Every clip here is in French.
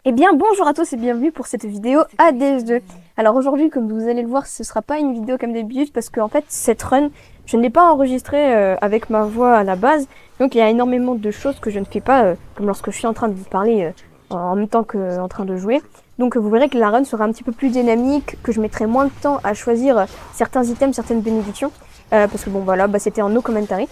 Eh bien, bonjour à tous et bienvenue pour cette vidéo ADS2. Alors aujourd'hui, comme vous allez le voir, ce sera pas une vidéo comme d'habitude parce qu'en fait, cette run, je ne l'ai pas enregistrée avec ma voix à la base. Donc il y a énormément de choses que je ne fais pas, comme lorsque je suis en train de vous parler en même temps qu'en train de jouer. Donc vous verrez que la run sera un petit peu plus dynamique, que je mettrai moins de temps à choisir certains items, certaines bénédictions. Parce que bon voilà, c'était en no commentary.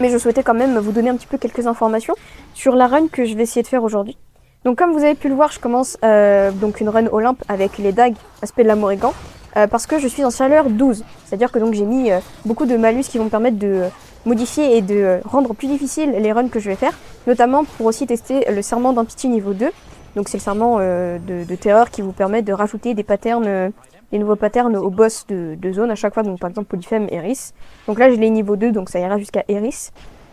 Mais je souhaitais quand même vous donner un petit peu quelques informations sur la run que je vais essayer de faire aujourd'hui. Donc comme vous avez pu le voir, je commence donc une run Olympe avec les dagues aspect de la Morrigan parce que je suis en chaleur 12. C'est-à-dire que donc j'ai mis beaucoup de malus qui vont me permettre de modifier et de rendre plus difficile les runs que je vais faire, notamment pour aussi tester le serment d'Empity niveau 2. Donc c'est le serment de terreur qui vous permet de rajouter des patterns, des nouveaux patterns au boss de zone à chaque fois, donc par exemple Polyphème, Eris. Donc là je l'ai niveau 2, donc ça ira jusqu'à Eris.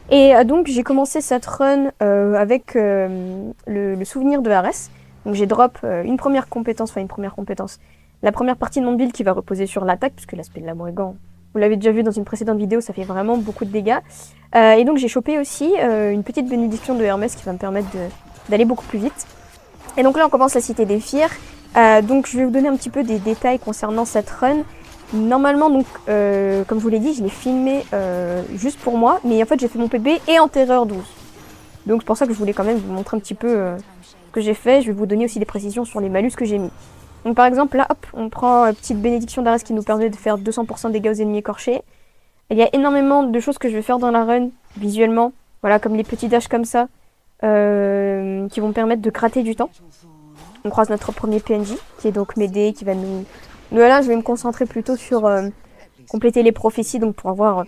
Et donc j'ai commencé cette run avec le souvenir de Ares. Donc j'ai drop une première compétence, enfin une première compétence. La première partie de mon build qui va reposer sur l'attaque, puisque l'aspect de la Morrigan, vous l'avez déjà vu dans une précédente vidéo, ça fait vraiment beaucoup de dégâts. Et donc j'ai chopé aussi une petite bénédiction de Hermès qui va me permettre d'aller beaucoup plus vite. Et donc là on commence la cité des Firs. Donc je vais vous donner un petit peu des détails concernant cette run. Normalement, donc, comme je vous l'ai dit, je l'ai filmé juste pour moi, mais en fait, j'ai fait mon PB et en Terreur 12. Donc, c'est pour ça que je voulais quand même vous montrer un petit peu ce que j'ai fait. Je vais vous donner aussi des précisions sur les malus que j'ai mis. Donc, par exemple, là, hop, on prend petite bénédiction d'Ares qui nous permet de faire 200% de dégâts aux ennemis écorchés. Il y a énormément de choses que je vais faire dans la run, visuellement. Voilà, comme les petits dashs comme ça, qui vont me permettre de gratter du temps. On croise notre premier PNJ, qui est donc Médée, qui va nous... Là, je vais me concentrer plutôt sur compléter les prophéties, donc pour avoir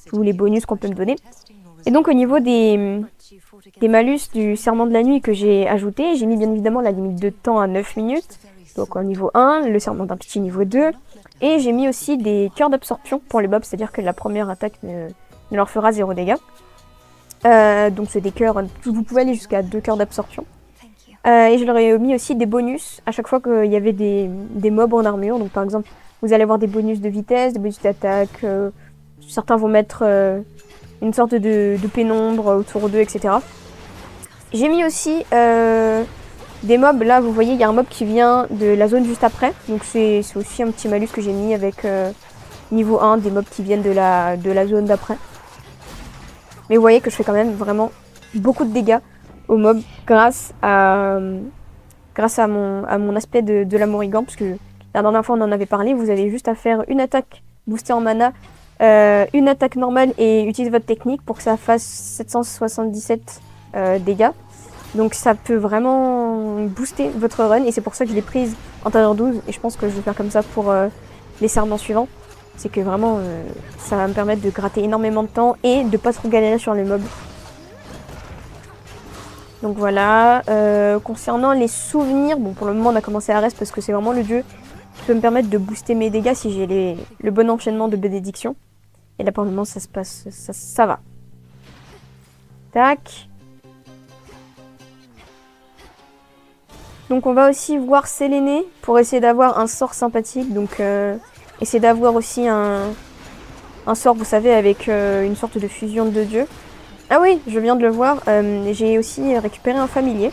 tous les bonus qu'on peut me donner. Et donc au niveau des malus du serment de la nuit que j'ai ajouté, j'ai mis bien évidemment la limite de temps à 9 minutes, donc au niveau 1, le serment d'un petit niveau 2, et j'ai mis aussi des cœurs d'absorption pour les mobs, c'est-à-dire que la première attaque ne leur fera 0 dégâts. Donc c'est des cœurs, vous pouvez aller jusqu'à 2 cœurs d'absorption. Et je leur ai mis aussi des bonus à chaque fois qu'il y avait des mobs en armure. Donc par exemple, vous allez avoir des bonus de vitesse, des bonus d'attaque. Certains vont mettre une sorte de pénombre autour d'eux, etc. J'ai mis aussi des mobs. Là, vous voyez, il y a un mob qui vient de la zone juste après. Donc c'est aussi un petit malus que j'ai mis avec niveau 1, des mobs qui viennent de la zone d'après. Mais vous voyez que je fais quand même vraiment beaucoup de dégâts aux mobs grâce à mon aspect de la Morrigan, parce que la dernière fois on en avait parlé, vous avez juste à faire une attaque boostée en mana, une attaque normale et utiliser votre technique pour que ça fasse 777 dégâts. Donc ça peut vraiment booster votre run et c'est pour ça que je l'ai prise en Terreur 12 et je pense que je vais faire comme ça pour les serments suivants. C'est que vraiment ça va me permettre de gratter énormément de temps et de pas trop galérer sur les mobs. Donc voilà. Concernant les souvenirs, bon pour le moment on a commencé à reste parce que c'est vraiment le dieu qui peut me permettre de booster mes dégâts si j'ai le bon enchaînement de bénédictions. Et là pour le moment ça se passe, ça va. Tac. Donc on va aussi voir Séléné pour essayer d'avoir un sort sympathique. Donc essayer d'avoir aussi un sort, vous savez, avec une sorte de fusion de dieux. Ah oui, je viens de le voir. J'ai aussi récupéré un familier.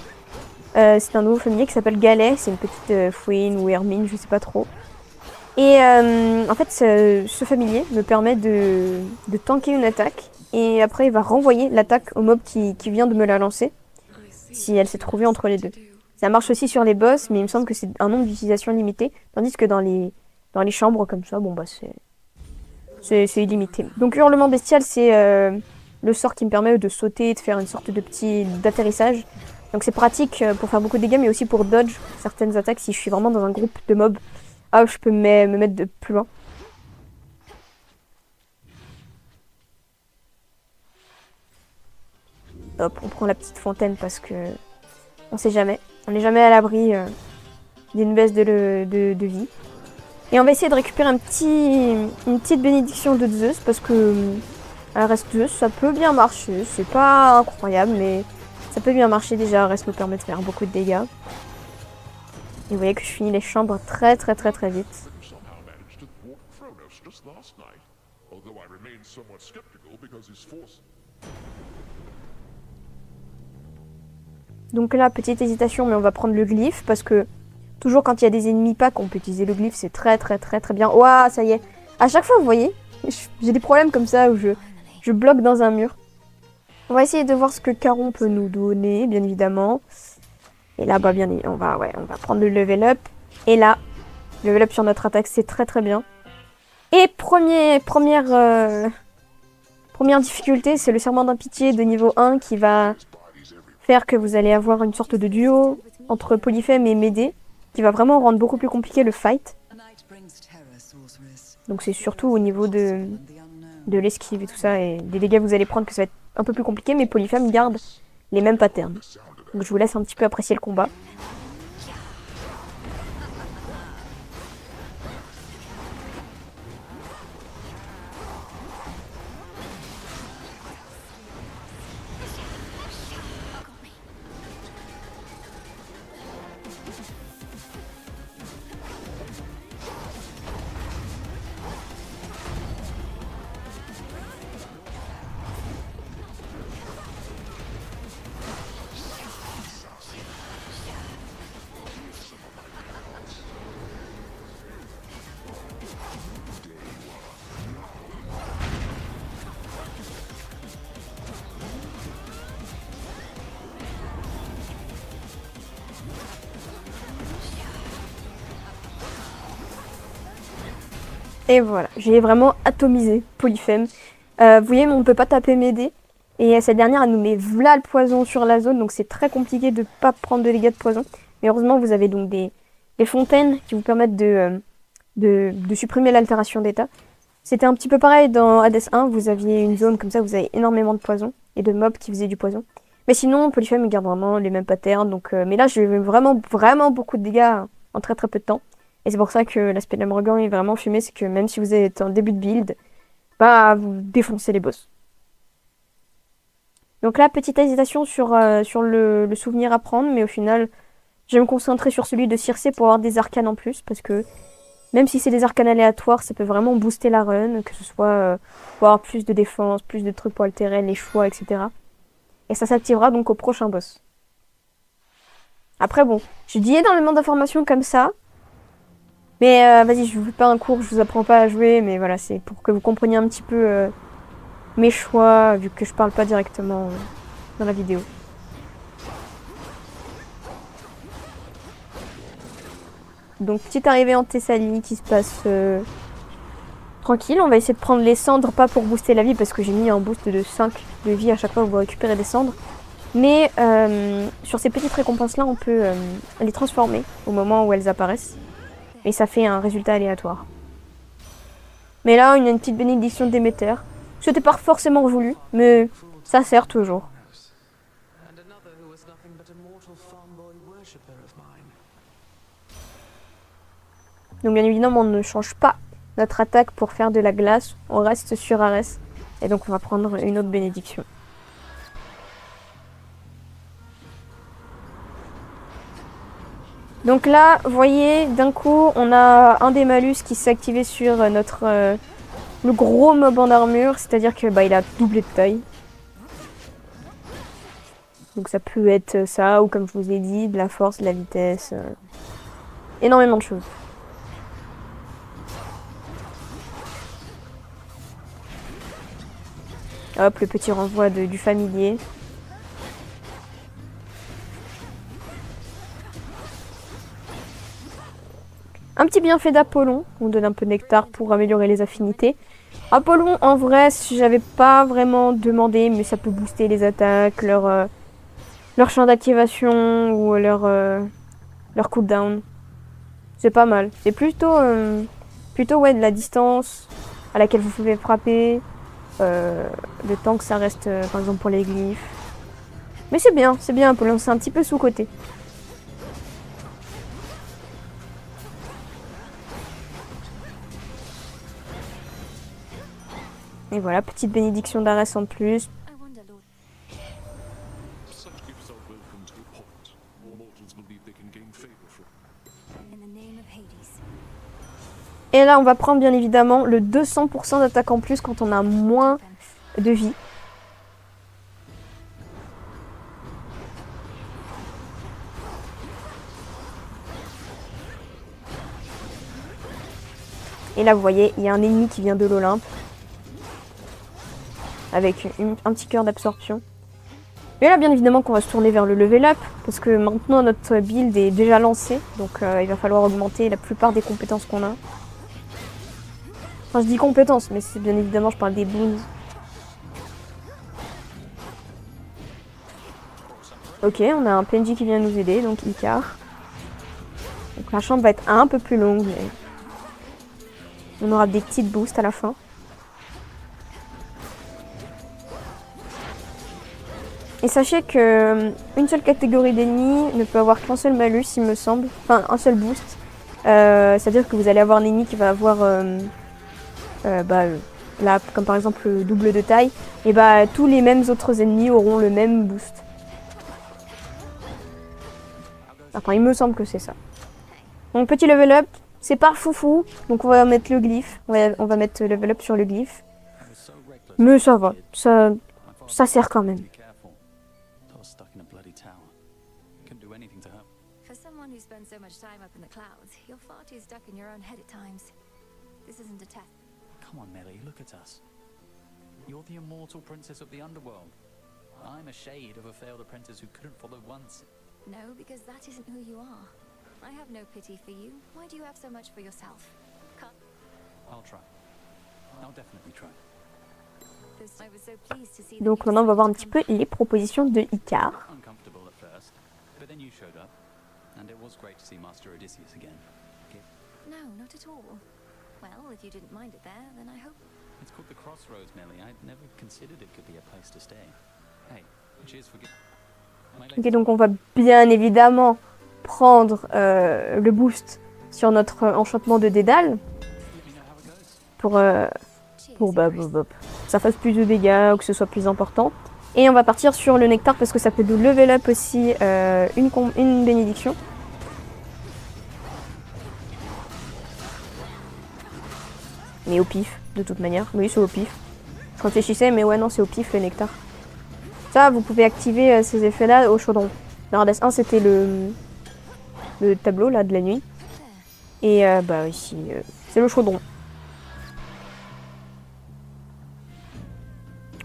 C'est un nouveau familier qui s'appelle Galet. C'est une petite fouine ou hermine, je sais pas trop. Et en fait, ce familier me permet de tanker une attaque. Et après, il va renvoyer l'attaque au mob qui vient de me la lancer. Si elle s'est trouvée entre les deux. Ça marche aussi sur les boss, mais il me semble que c'est un nombre d'utilisations limité. Tandis que dans les chambres comme ça, bon bah c'est illimité. Donc hurlement bestial, c'est le sort qui me permet de sauter et de faire une sorte de petit d'atterrissage. Donc c'est pratique pour faire beaucoup de dégâts, mais aussi pour dodge certaines attaques si je suis vraiment dans un groupe de mobs. Ah, je peux me mettre de plus loin. Hop, on prend la petite fontaine parce que on sait jamais. On n'est jamais à l'abri d'une baisse de vie. Et on va essayer de récupérer une petite bénédiction de Zeus parce que reste Zeus, ça peut bien marcher. C'est pas incroyable, mais ça peut bien marcher déjà. Reste me permet de faire beaucoup de dégâts. Et vous voyez que je finis les chambres très très très très vite. Donc là, petite hésitation, mais on va prendre le glyphe parce que toujours quand il y a des ennemis pack, on peut utiliser le glyphe, c'est très bien. Ouah, ça y est. À chaque fois, vous voyez, j'ai des problèmes comme ça où je bloque dans un mur. On va essayer de voir ce que Caron peut nous donner, bien évidemment. Et là, bah bien, on va prendre le level up. Et là, level up sur notre attaque, c'est très bien. Et première difficulté, c'est le serment d'impitié de niveau 1 qui va faire que vous allez avoir une sorte de duo entre Polyphème et Médée, qui va vraiment rendre beaucoup plus compliqué le fight. Donc c'est surtout au niveau de l'esquive et tout ça, et des dégâts que vous allez prendre que ça va être un peu plus compliqué, mais Polyphème garde les mêmes patterns. Donc je vous laisse un petit peu apprécier le combat. Et voilà, j'ai vraiment atomisé Polyphème. Vous voyez, on ne peut pas taper Médée. Et cette dernière, elle nous met v'là le poison sur la zone. Donc c'est très compliqué de ne pas prendre de dégâts de poison. Mais heureusement, vous avez donc des fontaines qui vous permettent de supprimer l'altération d'état. C'était un petit peu pareil dans Hades 1. Vous aviez une zone comme ça, vous avez énormément de poison. Et de mobs qui faisaient du poison. Mais sinon, Polyphème, il garde vraiment les mêmes patterns. Donc, mais là, j'ai vraiment beaucoup de dégâts en très peu de temps. Et c'est pour ça que l'aspect de l'Amorgan est vraiment fumé, c'est que même si vous êtes en début de build, bah vous défoncez les boss. Donc là, petite hésitation sur le souvenir à prendre, mais au final, je vais me concentrer sur celui de Circé pour avoir des arcanes en plus, parce que même si c'est des arcanes aléatoires, ça peut vraiment booster la run, que ce soit pour avoir plus de défense, plus de trucs pour altérer les choix, etc. Et ça s'activera donc au prochain boss. Après bon, je dis énormément d'informations comme ça, mais vas-y, je vous fais pas un cours, je vous apprends pas à jouer, mais voilà, c'est pour que vous compreniez un petit peu mes choix, vu que je parle pas directement dans la vidéo. Donc, petite arrivée en Thessalie qui se passe tranquille. On va essayer de prendre les cendres, pas pour booster la vie, parce que j'ai mis un boost de 5 de vie à chaque fois où vous récupérez des cendres. Mais sur ces petites récompenses-là, on peut les transformer au moment où elles apparaissent. Et ça fait un résultat aléatoire. Mais là, on a une petite bénédiction d'émetteur. C'était pas forcément voulu, mais ça sert toujours. Donc bien évidemment, on ne change pas notre attaque pour faire de la glace. On reste sur Arès. Et donc on va prendre une autre bénédiction. Donc là, vous voyez, d'un coup, on a un des malus qui s'est activé sur le gros mob en armure, c'est-à-dire que il a doublé de taille. Donc ça peut être ça, ou comme je vous ai dit, de la force, de la vitesse, énormément de choses. Hop, le petit renvoi du familier. Un petit bienfait d'Apollon, on donne un peu de nectar pour améliorer les affinités. Apollon, en vrai, j'avais pas vraiment demandé, mais ça peut booster les attaques, leur champ d'activation ou leur cooldown. C'est pas mal. C'est plutôt ouais, de la distance à laquelle vous pouvez frapper, le temps que ça reste, par exemple pour les glyphes. Mais c'est bien Apollon, c'est un petit peu sous-côté. Et voilà, petite bénédiction d'Arès en plus. Et là, on va prendre bien évidemment le 200% d'attaque en plus quand on a moins de vie. Et là, vous voyez, il y a un ennemi qui vient de l'Olympe. Avec un petit cœur d'absorption. Et là, bien évidemment, qu'on va se tourner vers le level up. Parce que maintenant, notre build est déjà lancée. Donc, il va falloir augmenter la plupart des compétences qu'on a. Enfin, je dis compétences, mais c'est bien évidemment, je parle des boons. Ok, on a un PNJ qui vient nous aider, donc Icar. Donc la chambre va être un peu plus longue, mais on aura des petites boosts à la fin. Et sachez que une seule catégorie d'ennemis ne peut avoir qu'un seul malus, il me semble. Enfin, un seul boost. C'est-à-dire que vous allez avoir un ennemi qui va avoir... là, comme par exemple le double de taille. Et bah, tous les mêmes autres ennemis auront le même boost. Enfin, il me semble que c'est ça. Donc, petit level up. C'est pas foufou. Donc, on va mettre le glyphe. On va mettre level up sur le glyphe. Mais ça va. Ça sert quand même. For someone who spends so much time up in the clouds, you're far too stuck in your own head at times. This isn't a test. Come on, Melly, look at us. You're the immortal princess of the underworld. I'm a shade of a failed apprentice who couldn't follow once. No, because that isn't who you are. I have no pity for you. Why do you have so much for yourself? I'll try. I'll definitely try. I was so pleased to see that Donc you maintenant on va voir un decided petit to peu les propositions de Icar. Uncomfortable at first, but then you showed up, and it was great to see Master Odysseus again. come. No, not at all. Well, if you didn't mind it there, then I hope. It's called the Crossroads, Melly. I'd never considered it could be a place to stay. Hey, cheers for... Ok, donc on va bien évidemment prendre le boost sur notre enchantement de Dédale pour que ça fasse plus de dégâts ou que ce soit plus important. Et on va partir sur le nectar parce que ça peut nous level up aussi une bénédiction. Mais au pif, de toute manière. Oui, c'est au pif. Je réfléchissais, mais ouais, non, c'est au pif le nectar. Ça, vous pouvez activer ces effets-là au chaudron. Dans Hades 1, c'était le tableau là de la nuit. Et bah ici, c'est le chaudron.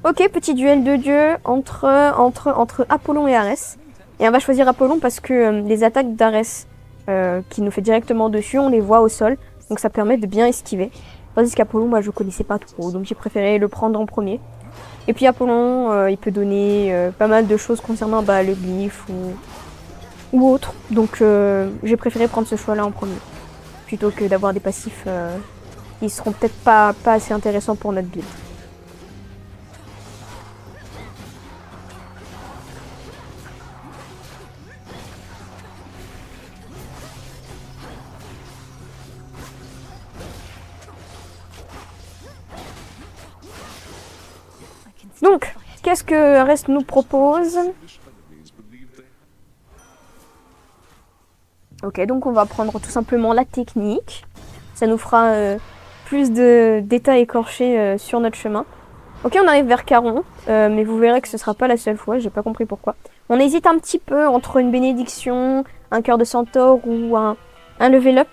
Ok, petit duel de dieu entre Apollon et Arès. Et on va choisir Apollon parce que les attaques d'Arès qui nous fait directement dessus, on les voit au sol. Donc ça permet de bien esquiver. Tandis qu'Apollon, moi je connaissais pas trop, donc j'ai préféré le prendre en premier. Et puis Apollon, il peut donner pas mal de choses concernant le glyphe ou autre. Donc j'ai préféré prendre ce choix-là en premier. Plutôt que d'avoir des passifs qui seront peut-être pas assez intéressants pour notre build. Donc, qu'est-ce que Arès nous propose? Ok, donc on va prendre tout simplement la technique. Ça nous fera plus d'état écorché sur notre chemin. Ok, on arrive vers Caron, mais vous verrez que ce sera pas la seule fois, j'ai pas compris pourquoi. On hésite un petit peu entre une bénédiction, un cœur de centaure ou un level up.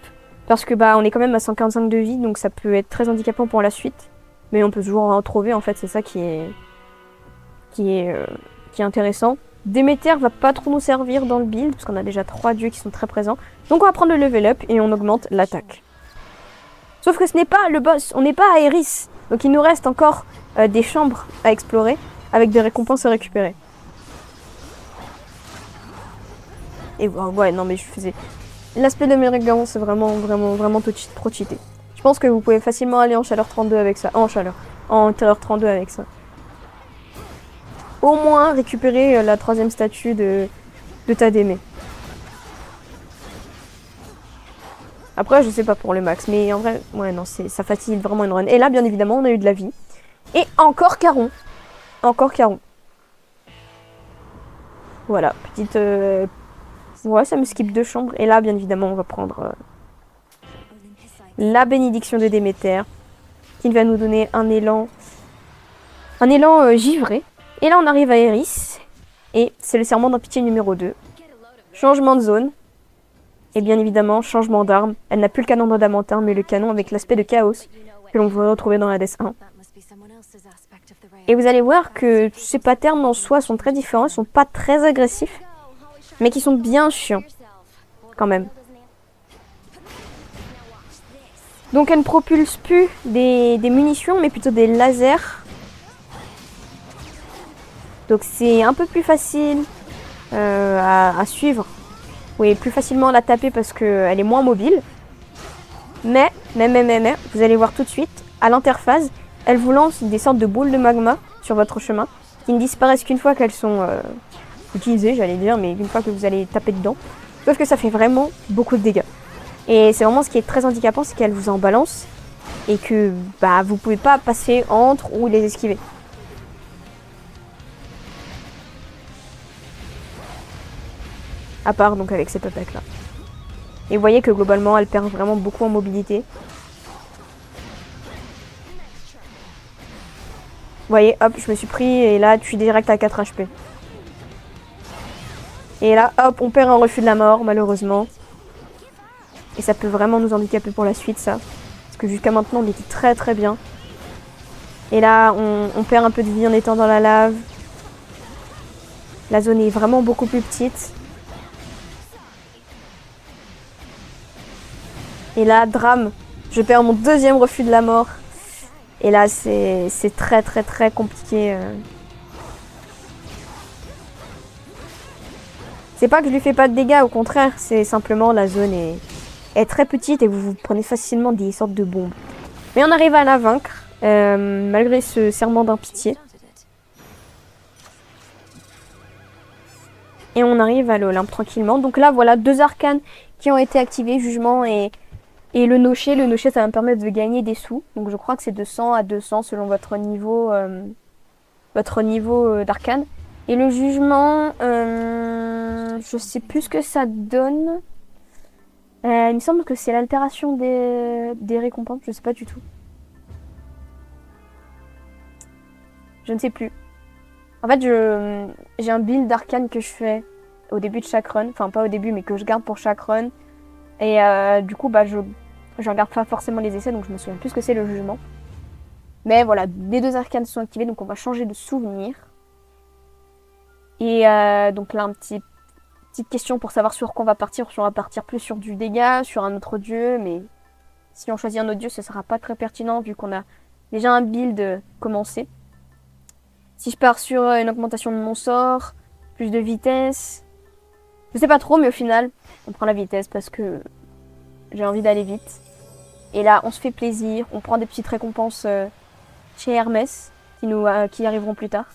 Parce que on est quand même à 145 de vie, donc ça peut être très handicapant pour la suite. Mais on peut toujours en trouver, en fait, c'est ça qui est intéressant. Déméter va pas trop nous servir dans le build, parce qu'on a déjà 3 dieux qui sont très présents. Donc on va prendre le level up et on augmente l'attaque. Sauf que ce n'est pas le boss, on n'est pas à Eris. Donc il nous reste encore des chambres à explorer, avec des récompenses à récupérer. Et ouais, non mais je faisais... L'aspect de Mérigan, c'est vraiment trop cheaté. Je pense que vous pouvez facilement aller en chaleur 32 avec ça. En terreur 32 avec ça. Au moins récupérer la 3e statue de Tadémé. Après, je sais pas pour le max, mais en vrai, ouais, non, ça facilite vraiment une run. Et là, bien évidemment, on a eu de la vie. Et encore Caron. Encore Caron. Voilà, petite... Ouais, ça me skip 2 chambres. Et là, bien évidemment, on va prendre la bénédiction de Déméter, qui va nous donner un élan givré. Et là, on arrive à Eris. Et c'est le serment d'Ampitié numéro 2. Changement de zone. Et bien évidemment, changement d'arme. Elle n'a plus le canon d'adamantin, mais le canon avec l'aspect de chaos que l'on pourrait retrouver dans la Hades 1. Et vous allez voir que ces patterns en soi sont très différents, ils sont pas très agressifs, mais qui sont bien chiants, quand même. Donc elle ne propulse plus des munitions, mais plutôt des lasers. Donc c'est un peu plus facile à suivre. Oui, plus facilement la taper parce qu'elle est moins mobile. Mais, vous allez voir tout de suite, à l'interface, elle vous lance des sortes de boules de magma sur votre chemin, qui ne disparaissent qu'une fois qu'elles sont utilisées, j'allais dire, mais une fois que vous allez taper dedans. Sauf que ça fait vraiment beaucoup de dégâts. Et c'est vraiment ce qui est très handicapant, c'est qu'elle vous en balance et que vous pouvez pas passer entre ou les esquiver. À part donc avec cette attaque là. Et vous voyez que globalement elle perd vraiment beaucoup en mobilité. Vous voyez, hop, je me suis pris et là tu es direct à 4 HP. Et là, hop, on perd un refus de la mort malheureusement. Et ça peut vraiment nous handicaper pour la suite, ça. Parce que jusqu'à maintenant, on était très très bien. Et là, on perd un peu de vie en étant dans la lave. La zone est vraiment beaucoup plus petite. Et là, drame. Je perds mon deuxième refus de la mort. Et là, c'est très très très compliqué. C'est pas que je lui fais pas de dégâts, au contraire. C'est simplement la zone est très petite et vous prenez facilement des sortes de bombes. Mais on arrive à la vaincre, malgré ce serment d'impitié. Et on arrive à l'Olympe tranquillement. Donc là, voilà, 2 arcanes qui ont été activés, jugement et le nocher. Le nocher, ça va me permettre de gagner des sous. Donc je crois que c'est de 100 à 200 selon votre niveau d'arcane. Et le jugement, je sais plus ce que ça donne. Il me semble que c'est l'altération des récompenses, je sais pas du tout. Je ne sais plus. En fait, j'ai un build d'arcane que je fais au début de chaque run. Enfin, pas au début, mais que je garde pour chaque run. Et du coup, je regarde pas forcément les essais, donc je me souviens plus ce que c'est le jugement. Mais voilà, les 2 arcanes sont activés, donc on va changer de souvenir. Et donc là, petite question pour savoir sur quoi on va partir. Si on va partir plus sur du dégât, sur un autre dieu, mais si on choisit un autre dieu, ce sera pas très pertinent vu qu'on a déjà un build commencé. Si je pars sur une augmentation de mon sort, plus de vitesse, je sais pas trop, mais au final, on prend la vitesse parce que j'ai envie d'aller vite. Et là, on se fait plaisir, on prend des petites récompenses chez Hermès qui arriveront plus tard.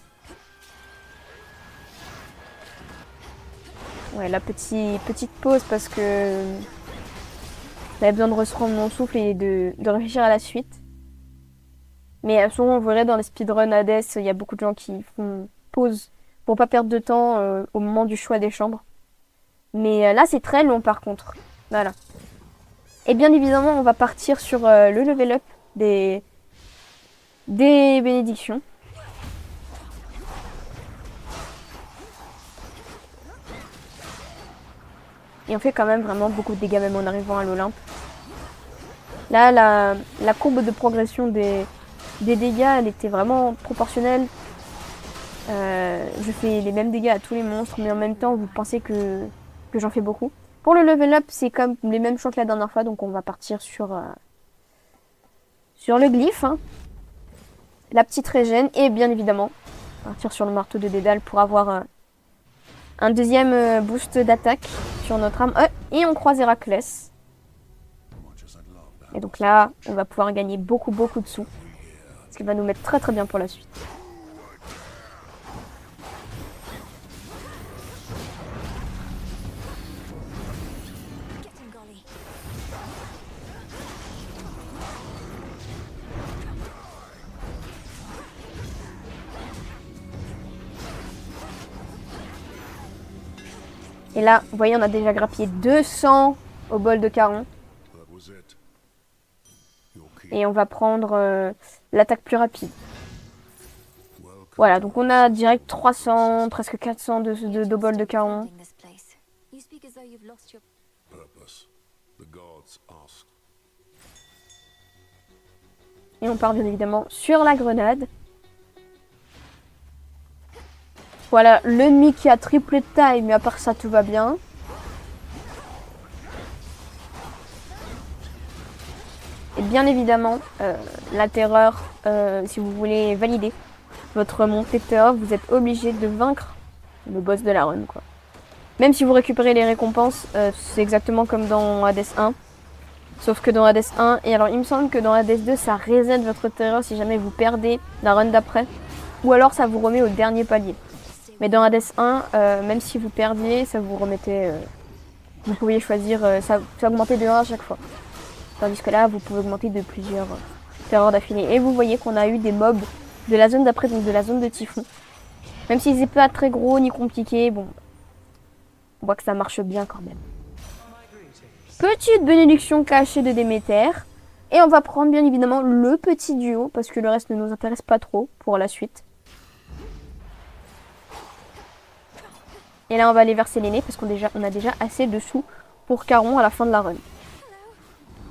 Ouais, la petite pause parce que j'avais besoin de reprendre mon souffle et de réfléchir à la suite. Mais souvent, on verrait dans les speedruns Hades, il y a beaucoup de gens qui font pause pour pas perdre de temps au moment du choix des chambres. Mais là, c'est très long par contre. Voilà. Et bien évidemment, on va partir sur le level up des bénédictions. Et on fait quand même vraiment beaucoup de dégâts même en arrivant à l'Olympe. Là, la courbe de progression des dégâts, elle était vraiment proportionnelle. Je fais les mêmes dégâts à tous les monstres, mais en même temps, vous pensez que j'en fais beaucoup. Pour le level up, c'est comme les mêmes choix que la dernière fois, donc on va partir sur le glyphe, hein. La petite régène, et bien évidemment, partir sur le marteau de Dédale pour avoir un deuxième boost d'attaque sur notre arme. Et on croise Héraclès. Et donc là, on va pouvoir gagner beaucoup de sous. Ce qui va nous mettre très très bien pour la suite. Et là, vous voyez, on a déjà grappillé 200 au bol de Caron. Et on va prendre l'attaque plus rapide. Voilà, donc on a direct 300, presque 400 de bol de Caron. purpose? The gods asked. Et on part bien évidemment sur la grenade. Voilà, l'ennemi qui a triplé de taille, mais à part ça, tout va bien. Et bien évidemment, la terreur, si vous voulez valider votre montée de terreur, vous êtes obligé de vaincre le boss de la run, quoi. Même si vous récupérez les récompenses, c'est exactement comme dans Hades 1. Sauf que dans Hades 1, et alors il me semble que dans Hades 2, ça reset votre terreur si jamais vous perdez la run d'après. Ou alors ça vous remet au dernier palier. Mais dans Hades 1, même si vous perdiez, ça vous remettait... vous pouviez choisir, ça augmentait de 1 à chaque fois. Tandis que là, vous pouvez augmenter de plusieurs terreurs d'affilée. Et vous voyez qu'on a eu des mobs de la zone d'après, donc de la zone de Typhon. Même s'ils n'étaient pas très gros ni compliqués, bon, on voit que ça marche bien quand même. Petite bénédiction cachée de Déméter. Et on va prendre bien évidemment le petit duo, parce que le reste ne nous intéresse pas trop pour la suite. Et là, on va aller vers Séléné, parce qu'on a déjà assez de sous pour Caron à la fin de la run.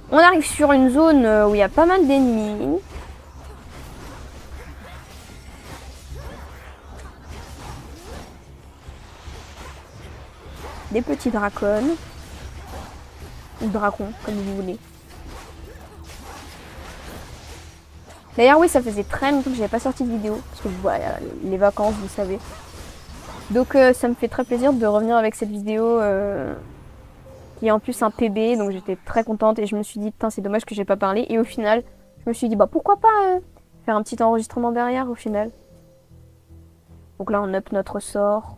On arrive sur une zone où il y a pas mal d'ennemis. Des petits dracons. Ou dracons, comme vous voulez. D'ailleurs, oui, ça faisait très longtemps que j'avais pas sorti de vidéo. Parce que voilà, les vacances, vous savez. Donc ça me fait très plaisir de revenir avec cette vidéo qui est en plus un PB. Donc j'étais très contente et je me suis dit, putain, c'est dommage que j'ai pas parlé. Et au final, je me suis dit, bah pourquoi pas faire un petit enregistrement derrière au final. Donc là, on up notre sort.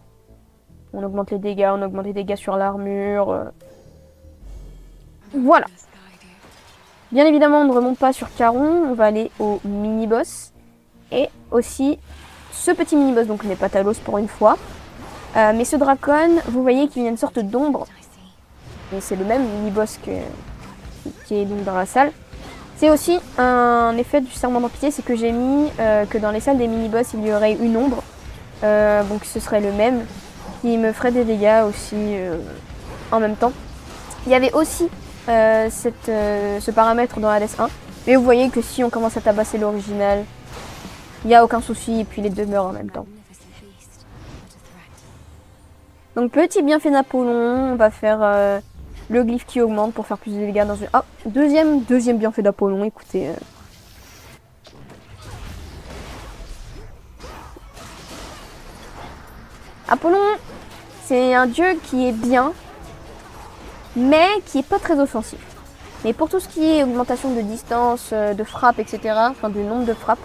On augmente les dégâts, on augmente les dégâts sur l'armure. Voilà. Bien évidemment, on ne remonte pas sur Caron. On va aller au mini-boss. Et aussi ce petit mini-boss, donc n'est pas Talos pour une fois. Mais ce dracon, vous voyez qu'il y a une sorte d'ombre. Et c'est le même mini-boss qui est donc dans la salle. C'est aussi un effet du serment d'Empité, c'est que j'ai mis que dans les salles des mini-boss, il y aurait une ombre. Donc ce serait le même, qui me ferait des dégâts aussi en même temps. Il y avait aussi ce paramètre dans Hades 1. Mais vous voyez que si on commence à tabasser l'original, il n'y a aucun souci et puis les deux meurent en même temps. Donc petit bienfait d'Apollon, on va faire le glyphe qui augmente pour faire plus de dégâts dans une... Ah, deuxième bienfait d'Apollon, écoutez. Apollon, c'est un dieu qui est bien, mais qui est pas très offensif. Mais pour tout ce qui est augmentation de distance, de frappe, etc., enfin du nombre de frappes,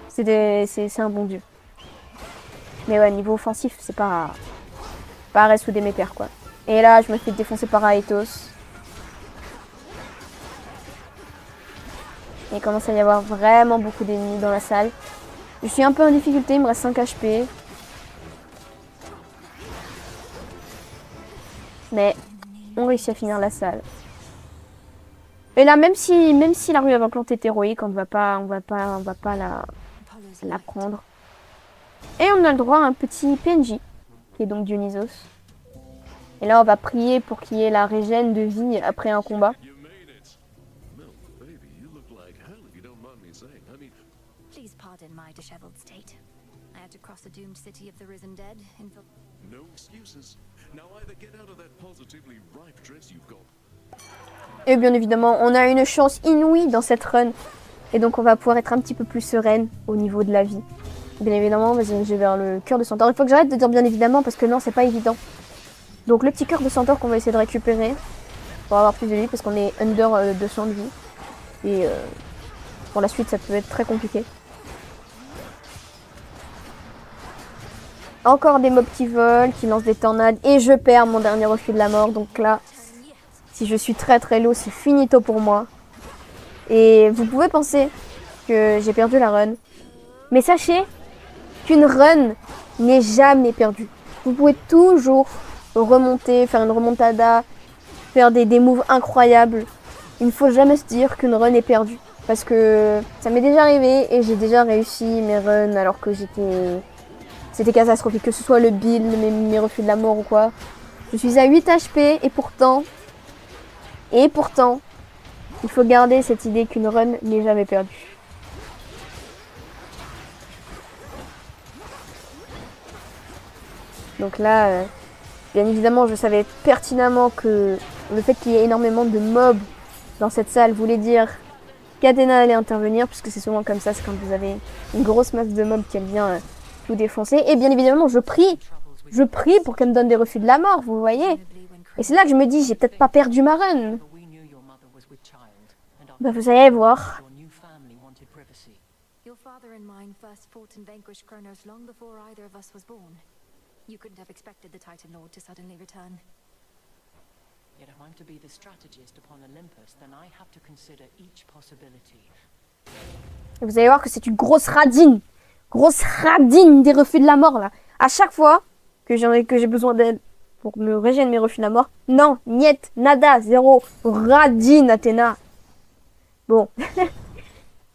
c'est un bon dieu. Mais ouais, niveau offensif, c'est pas Ares ou Déméter, quoi. Et là, je me fais défoncer par Aethos. Il commence à y avoir vraiment beaucoup d'ennemis dans la salle. Je suis un peu en difficulté, il me reste 5 HP. Mais on réussit à finir la salle. Et là, même si la rue avant plante est héroïque, on va pas la prendre. Et on a le droit à un petit PNJ, qui est donc Dionysos. Et là, on va prier pour qu'il y ait la régène de vie après un combat. You made it. Milk, baby, you look like hell if you don't mind me saying. I mean, Please pardon my disheveled state. I had to cross the doomed city of the risen dead. no excuses. Now either get out of that positively ripe dress you've got. Et bien évidemment, on a une chance inouïe dans cette run. Et donc, on va pouvoir être un petit peu plus sereine au niveau de la vie. Bien évidemment, on va se diriger vers le cœur de centaure. Il faut que j'arrête de dire bien évidemment parce que non, c'est pas évident. Donc, le petit cœur de centaure qu'on va essayer de récupérer pour avoir plus de vie parce qu'on est under 200 de vie. Et pour la suite, ça peut être très compliqué. Encore des mobs qui volent, qui lancent des tornades. Et je perds mon dernier refus de la mort. Donc là, si je suis très très low, c'est finito pour moi. Et vous pouvez penser que j'ai perdu la run. Mais sachez qu'une run n'est jamais perdue. Vous pouvez toujours remonter, faire une remontada, faire des moves incroyables. Il ne faut jamais se dire qu'une run est perdue. Parce que ça m'est déjà arrivé et j'ai déjà réussi mes runs alors que c'était catastrophique. Que ce soit le build, mes refus de la mort ou quoi. Je suis à 8 HP et pourtant, Et pourtant, il faut garder cette idée qu'une run n'est jamais perdue. Donc là, bien évidemment, je savais pertinemment que le fait qu'il y ait énormément de mobs dans cette salle voulait dire qu'Athéna allait intervenir, puisque c'est souvent comme ça, c'est quand vous avez une grosse masse de mobs qui aime bien tout défoncer. Et bien évidemment, je prie pour qu'elle me donne des refus de la mort, vous voyez. Et c'est là que je me dis, j'ai peut-être pas perdu ma run. Bah vous allez voir. Your father and mine first fought and vanquished Kronos long before either of us was born. You couldn't have expected the Titan Lord to suddenly return. Yet if I'm to be the strategist upon Olympus, then I have to consider each possibility. Vous allez voir que c'est une grosse radine. Grosse radine des refus de la mort, là. À chaque fois que j'ai besoin d'aide pour me régénérer mes refus de la mort. Non, niet, nada, zéro. Radine, Athéna. Bon.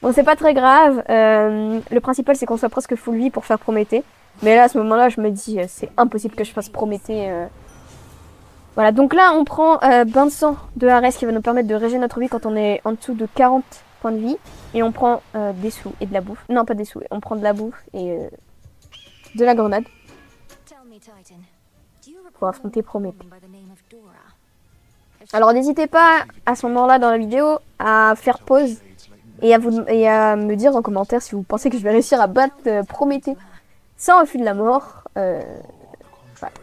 Bon, c'est pas très grave. Le principal, c'est qu'on soit presque full vie pour faire Prométhée. Mais là, à ce moment-là, je me dis, c'est impossible que je fasse Prométhée. Voilà, donc là, on prend bain de sang de Arès qui va nous permettre de régénérer notre vie quand on est en dessous de 40 points de vie. Et on prend des sous et de la bouffe. Non, pas des sous. On prend de la bouffe et de la grenade pour affronter Prométhée. Alors, n'hésitez pas, à ce moment-là dans la vidéo, à faire pause et à me dire en commentaire si vous pensez que je vais réussir à battre Prométhée sans refus de la mort. Voilà.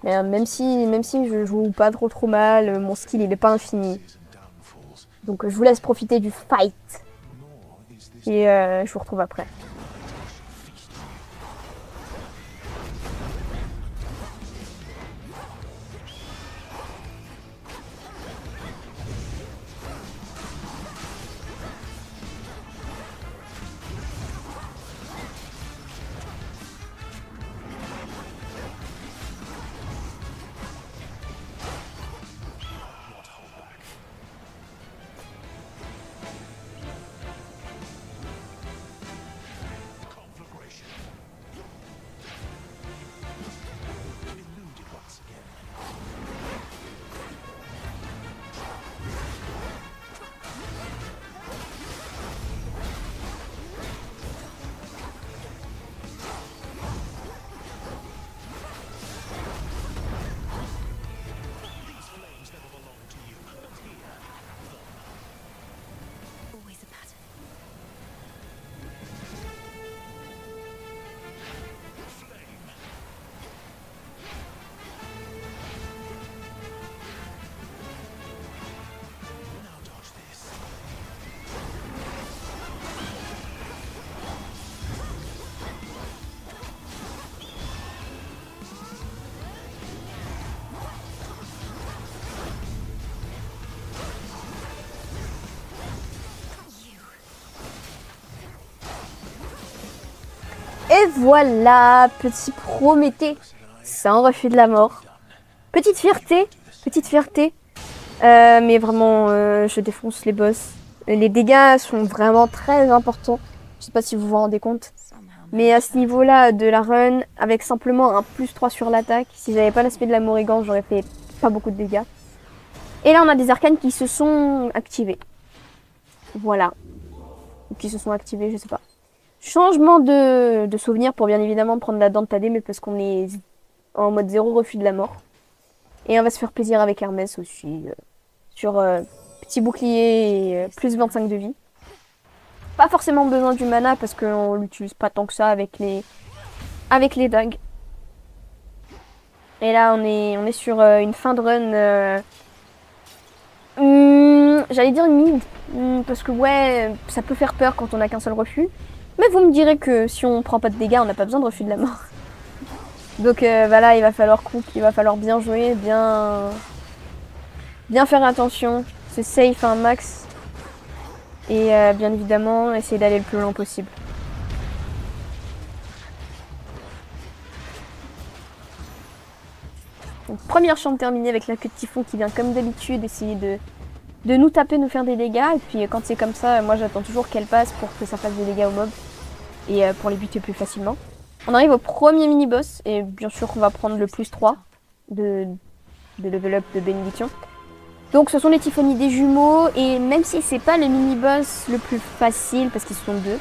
Mais, même si je joue pas trop mal, mon skill il est pas infini. Donc je vous laisse profiter du fight. Et je vous retrouve après. Et voilà, petit Prométhée, sans refus de la mort. Petite fierté. Mais vraiment, je défonce les boss. Les dégâts sont vraiment très importants. Je sais pas si vous vous rendez compte. Mais à ce niveau-là de la run, avec simplement un +3 sur l'attaque, si j'avais pas l'aspect de la Morrigan, j'aurais fait pas beaucoup de dégâts. Et là, on a des arcanes qui se sont activés. Voilà. Ou qui se sont activés, je sais pas. Changement de souvenir pour bien évidemment prendre la dent de Thaddée, mais parce qu'on est en mode 0 refus de la mort. Et on va se faire plaisir avec Hermès aussi. Sur petit bouclier et plus 25 de vie. Pas forcément besoin du mana parce qu'on l'utilise pas tant que ça avec les dagues. Et là on est sur une fin de run. J'allais dire mid. Parce que ouais, ça peut faire peur quand on a qu'un seul refus. Mais vous me direz que si on prend pas de dégâts, on n'a pas besoin de refus de la mort. Donc voilà, il va falloir bien jouer, bien faire attention. C'est safe un max. Et bien évidemment, essayer d'aller le plus loin possible. Donc première chambre terminée avec la queue de typhon qui vient comme d'habitude essayer de nous taper, nous faire des dégâts. Et puis quand c'est comme ça, moi j'attends toujours qu'elle passe pour que ça fasse des dégâts aux mobs. Et pour les buter plus facilement. On arrive au premier mini-boss. Et bien sûr on va prendre le +3 de level up de bénédiction. Donc ce sont les Tiffany des jumeaux, et même si c'est pas le mini-boss le plus facile, parce qu'ils sont deux,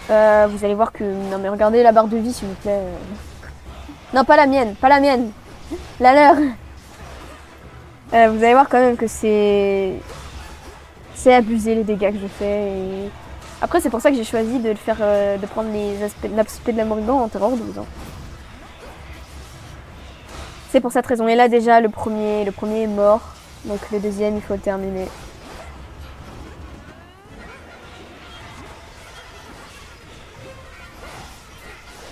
vous allez voir que... Non mais regardez la barre de vie s'il vous plaît. Non, pas la mienne, pas la mienne. La leur. Vous allez voir quand même que c'est abusé les dégâts que je fais. Et... Après c'est pour ça que j'ai choisi de le faire, de prendre l'aspect de la Morrigan en terreur 12 ans. C'est pour cette raison. Et là déjà le premier est mort. Donc le deuxième il faut le terminer.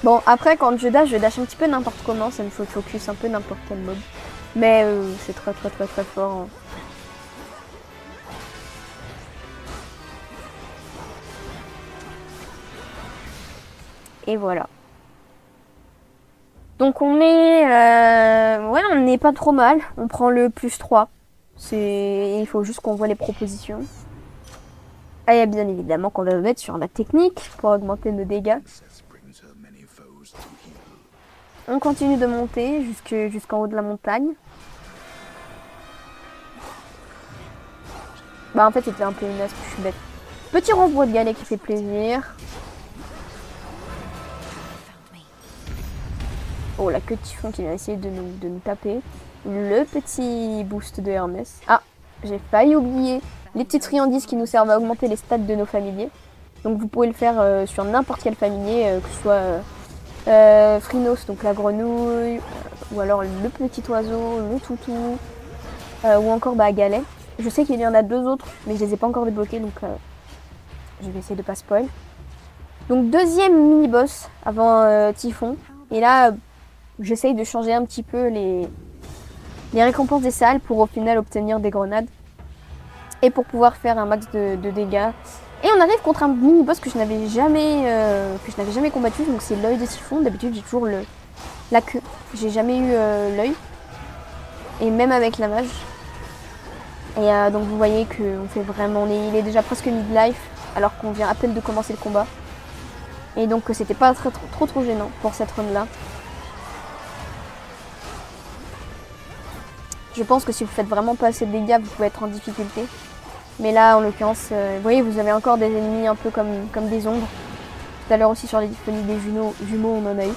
Bon après quand je dash un petit peu n'importe comment, ça me faut focus un peu n'importe quel mob. Mais c'est très fort. Hein. Et voilà. Donc on est... ouais, on n'est pas trop mal. On prend le +3. Il faut juste qu'on voit les propositions. Et bien évidemment qu'on va mettre sur la technique pour augmenter nos dégâts. On continue de monter jusqu'en haut de la montagne. Bah en fait c'était un peu une as, je suis bête. Petit renvoi de galet qui fait plaisir. Oh la queue de typhon qui vient essayer de nous taper. Le petit boost de Hermès. Ah, j'ai failli oublier les petites friandises qui nous servent à augmenter les stats de nos familiers. Donc vous pouvez le faire sur n'importe quel familier, que ce soit Phrynos, donc la grenouille, ou alors le petit oiseau, le toutou, ou encore Galet. Je sais qu'il y en a 2 autres, mais je les ai pas encore débloqués, donc je vais essayer de pas spoil. Donc deuxième mini-boss avant Typhon. Et là, j'essaye de changer un petit peu les récompenses des salles pour au final obtenir des grenades. Et pour pouvoir faire un max de dégâts. Et on arrive contre un mini-boss que je n'avais jamais combattu, donc c'est l'œil de Typhon. D'habitude j'ai toujours la queue, j'ai jamais eu l'œil. Et même avec la mage. Et donc vous voyez qu'on fait vraiment... il est déjà presque mid-life, alors qu'on vient à peine de commencer le combat. Et donc c'était pas trop gênant pour cette run là. Je pense que si vous faites vraiment pas assez de dégâts, vous pouvez être en difficulté. Mais là, en l'occurrence, vous voyez, vous avez encore des ennemis un peu comme des ombres. Tout à l'heure aussi sur les disponibles des jumeaux, on en a eu.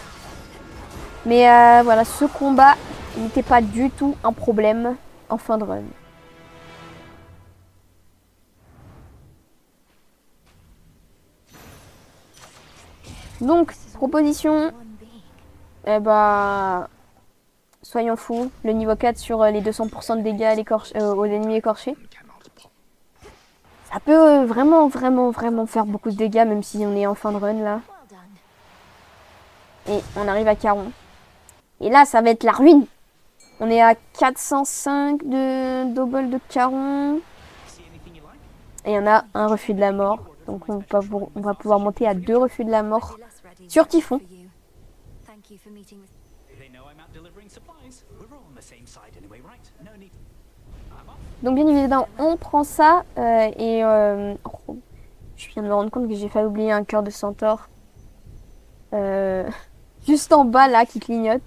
Mais voilà, ce combat n'était pas du tout un problème en fin de run. Donc, proposition, eh bah, soyons fous, le niveau 4 sur les 200% de dégâts aux ennemis écorchés. Ça peut vraiment faire beaucoup de dégâts, même si on est en fin de run là. Et on arrive à Caron. Et là, ça va être la ruine. On est à 405 de double de Caron. Et il y en a un refus de la mort. Donc on va pouvoir monter à 2 refus de la mort sur Typhon. Donc bien évidemment, on prend ça je viens de me rendre compte que j'ai failli oublier un cœur de centaure. Juste en bas là qui clignote.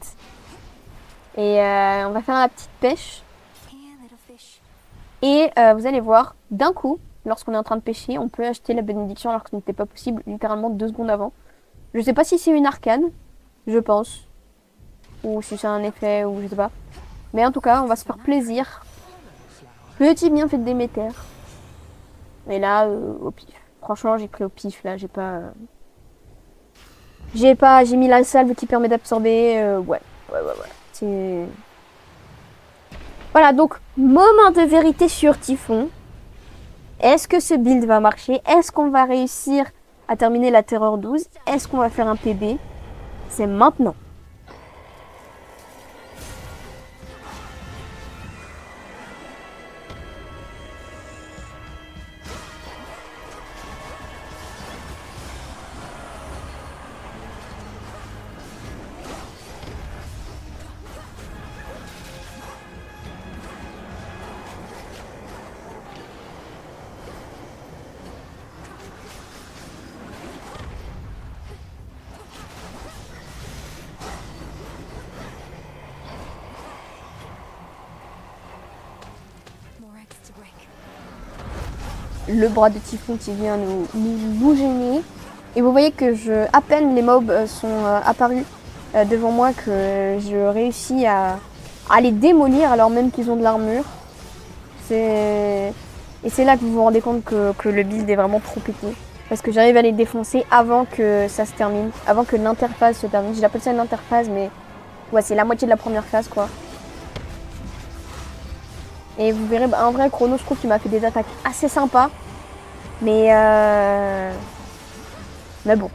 Et on va faire la petite pêche. Et vous allez voir, d'un coup, lorsqu'on est en train de pêcher, on peut acheter la bénédiction alors que ce n'était pas possible littéralement 2 secondes avant. Je sais pas si c'est une arcane, je pense. Ou si c'est un effet, ou je sais pas. Mais en tout cas, on va se faire plaisir. Petit bienfait de Déméter. Et là, au pif. Franchement, j'ai pris au pif là, j'ai mis la salve qui permet d'absorber. Ouais. C'est... Voilà, donc, moment de vérité sur Typhon. Est-ce que ce build va marcher? Est-ce qu'on va réussir à terminer la Terreur 12? Est-ce qu'on va faire un PB? C'est maintenant. le bras de typhon qui vient nous gêner. Et vous voyez que à peine les mobs sont apparus devant moi que je réussis à les démolir alors même qu'ils ont de l'armure. Et c'est là que vous vous rendez compte que le build est vraiment trop pété. Parce que j'arrive à les défoncer avant que ça se termine, avant que l'interphase se termine. J'appelle ça une interphase, mais ouais, c'est la moitié de la première phase, quoi. Et vous verrez, en vrai, Chrono, je trouve qu'il m'a fait des attaques assez sympas. Mais bon.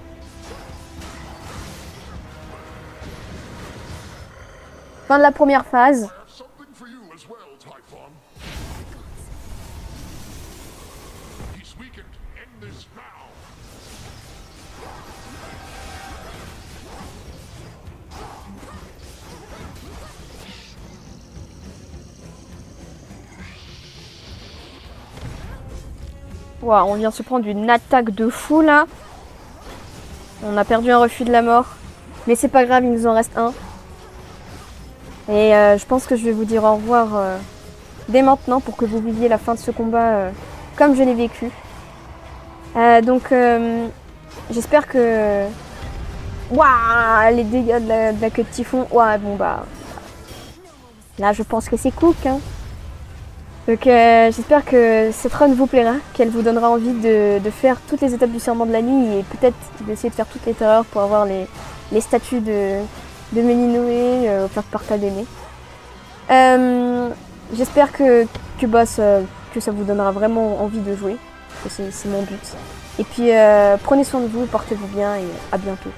Fin de la première phase. Something for you as well, Typhon. He's weakened. End this now. Wow, on vient de se prendre une attaque de fou là. On a perdu un refus de la mort. Mais c'est pas grave, il nous en reste un. Et je pense que je vais vous dire au revoir dès maintenant pour que vous viviez la fin de ce combat comme je l'ai vécu. Donc j'espère que... Waouh, les dégâts de la queue de typhon. Ouais, bon bah... Là je pense que c'est cook, hein. Donc j'espère que cette run vous plaira, qu'elle vous donnera envie de faire toutes les étapes du serment de la nuit et peut-être d'essayer de faire toutes les terreurs pour avoir les statues de Melinoé offertes par Tadéné. J'espère que ça vous donnera vraiment envie de jouer, que c'est mon but. Et puis prenez soin de vous, portez-vous bien et à bientôt.